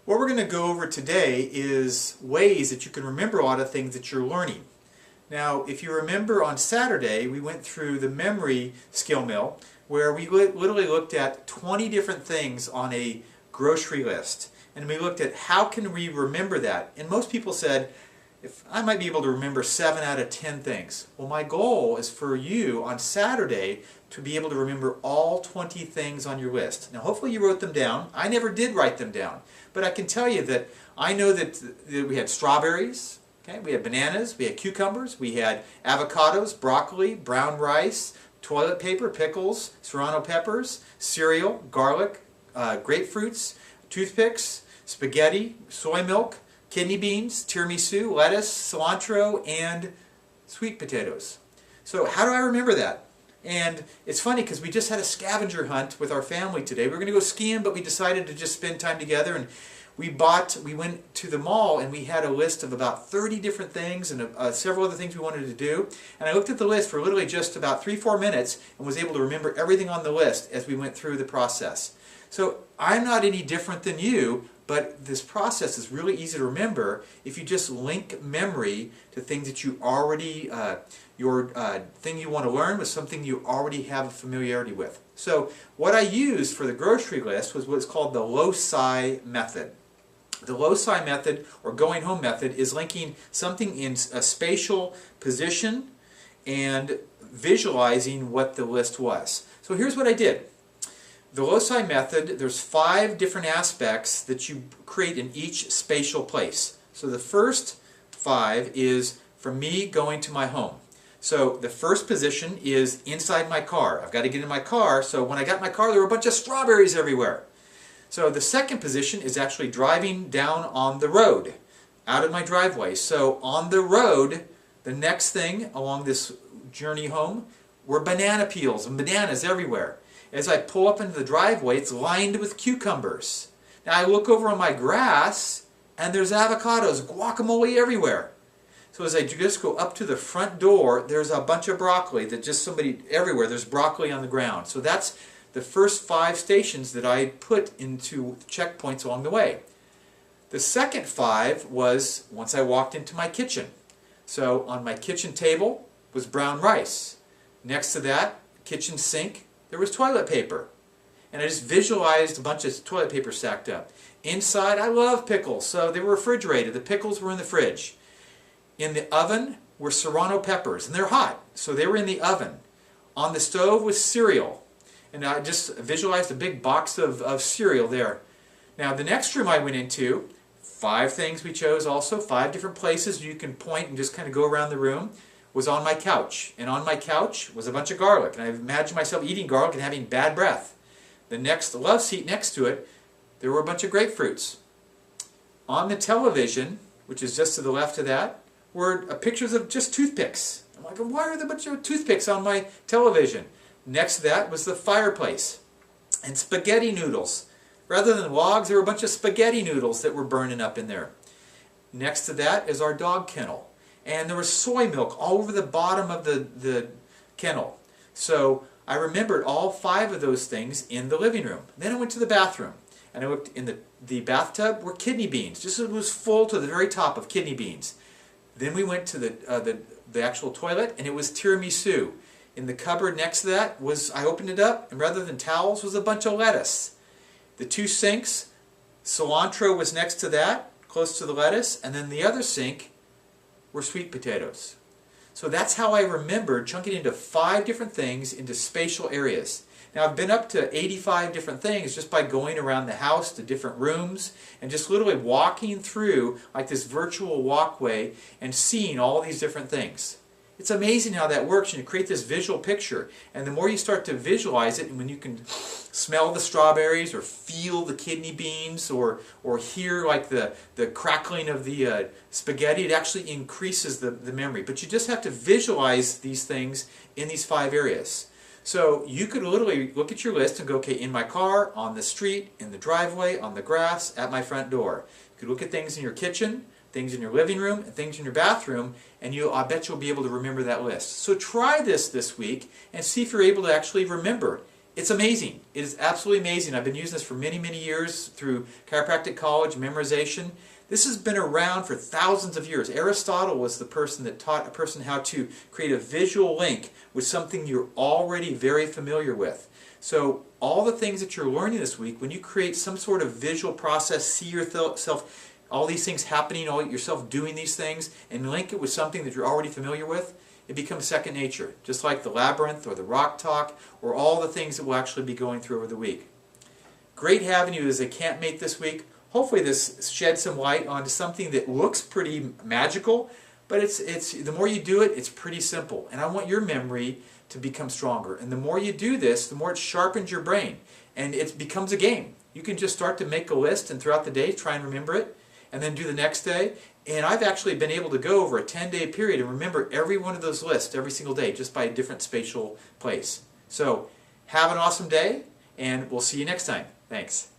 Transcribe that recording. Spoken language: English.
What we're going to go over today is ways that you can remember a lot of things that you're learning. Now, if you remember on Saturday, we went through the memory skill mill where we literally looked at 20 different things on a grocery list. And we looked at how can we remember that. And most people said, if I might be able to remember 7 out of 10 things. Well, my goal is for you on Saturday to be able to remember all 20 things on your list. Now, hopefully you wrote them down. I never did write them down. But I can tell you that I know that we had strawberries, okay? We had bananas, we had cucumbers, we had avocados, broccoli, brown rice, toilet paper, pickles, serrano peppers, cereal, garlic, grapefruits, toothpicks, spaghetti, soy milk, kidney beans, tiramisu, lettuce, cilantro, and sweet potatoes. So how do I remember that? And it's funny because we just had a scavenger hunt with our family today. We were going to go skiing, but we decided to just spend time together, and we went to the mall and we had a list of about 30 different things and several other things we wanted to do. And I looked at the list for literally just about 3-4 minutes and was able to remember everything on the list as we went through the process. So I'm not any different than you, but this process is really easy to remember if you just link memory to things that you already, thing you want to learn with something you already have a familiarity with. So what I used for the grocery list was what's called the loci method. The loci method, or going home method, is linking something in a spatial position and visualizing what the list was. So here's what I did. The loci method, there's 5 different aspects that you create in each spatial place. So the first 5 is from me going to my home. So the first position is inside my car. I've got to get in my car, so when I got in my car there were a bunch of strawberries everywhere. So the second position is actually driving down on the road, out of my driveway. So on the road, the next thing along this journey home were banana peels and bananas everywhere. As I pull up into the driveway, it's lined with cucumbers. Now I look over on my grass, and there's avocados, guacamole everywhere. So as I just go up to the front door, there's a bunch of broccoli that just everywhere, there's broccoli on the ground. So that's the first 5 stations that I put into checkpoints along the way. The second 5 was once I walked into my kitchen. So on my kitchen table was brown rice. Next to that, kitchen sink, there was toilet paper. And I just visualized a bunch of toilet paper stacked up. Inside, I love pickles, so they were refrigerated. The pickles were in the fridge. In the oven were serrano peppers, and they're hot, so they were in the oven. On the stove was cereal, and I just visualized a big box of cereal there. Now the next room I went into, 5 things we chose also, 5 different places you can point and just kind of go around the room, was on my couch. And on my couch was a bunch of garlic, and I imagined myself eating garlic and having bad breath. The next love seat next to it, there were a bunch of grapefruits. On the television, which is just to the left of that, were pictures of just toothpicks. I'm like, why are there a bunch of toothpicks on my television? Next to that was the fireplace. And spaghetti noodles. Rather than logs, there were a bunch of spaghetti noodles that were burning up in there. Next to that is our dog kennel. And there was soy milk all over the bottom of the kennel. So I remembered all 5 of those things in the living room. Then I went to the bathroom. And I looked in the bathtub were kidney beans. Just it was full to the very top of kidney beans. Then we went to the actual toilet, and it was tiramisu. In the cupboard next to that was, I opened it up, and rather than towels was a bunch of lettuce. The 2 sinks, cilantro was next to that, close to the lettuce, and then the other sink were sweet potatoes. So that's how I remembered chunking into 5 different things into spatial areas. Now I've been up to 85 different things just by going around the house to different rooms and just literally walking through like this virtual walkway and seeing all these different things. It's amazing how that works, and you create this visual picture, and the more you start to visualize it, and when you can smell the strawberries or feel the kidney beans or hear like the crackling of the spaghetti, it actually increases the memory. But you just have to visualize these things in these 5 areas. So you could literally look at your list and go, okay, in my car, on the street, in the driveway, on the grass, at my front door. You could look at things in your kitchen, things in your living room, and things in your bathroom, and I bet you'll be able to remember that list. So try this week and see if you're able to actually remember It's amazing. It is absolutely amazing. I've been using this for many, many years through chiropractic college, memorization. This has been around for thousands of years. Aristotle was the person that taught a person how to create a visual link with something you're already very familiar with. So all the things that you're learning this week, when you create some sort of visual process, see yourself, all these things happening, all yourself doing these things, and link it with something that you're already familiar with, it becomes second nature. Just like the labyrinth or the rock talk or all the things that we'll actually be going through over the week. Great having you as a campmate this week. Hopefully this sheds some light onto something that looks pretty magical, but it's the more you do it, it's pretty simple. And I want your memory to become stronger. And the more you do this, the more it sharpens your brain. And it becomes a game. You can just start to make a list and throughout the day try and remember it, and then do the next day. And I've actually been able to go over a 10-day period and remember every one of those lists every single day just by a different spatial place. So have an awesome day, and we'll see you next time. Thanks.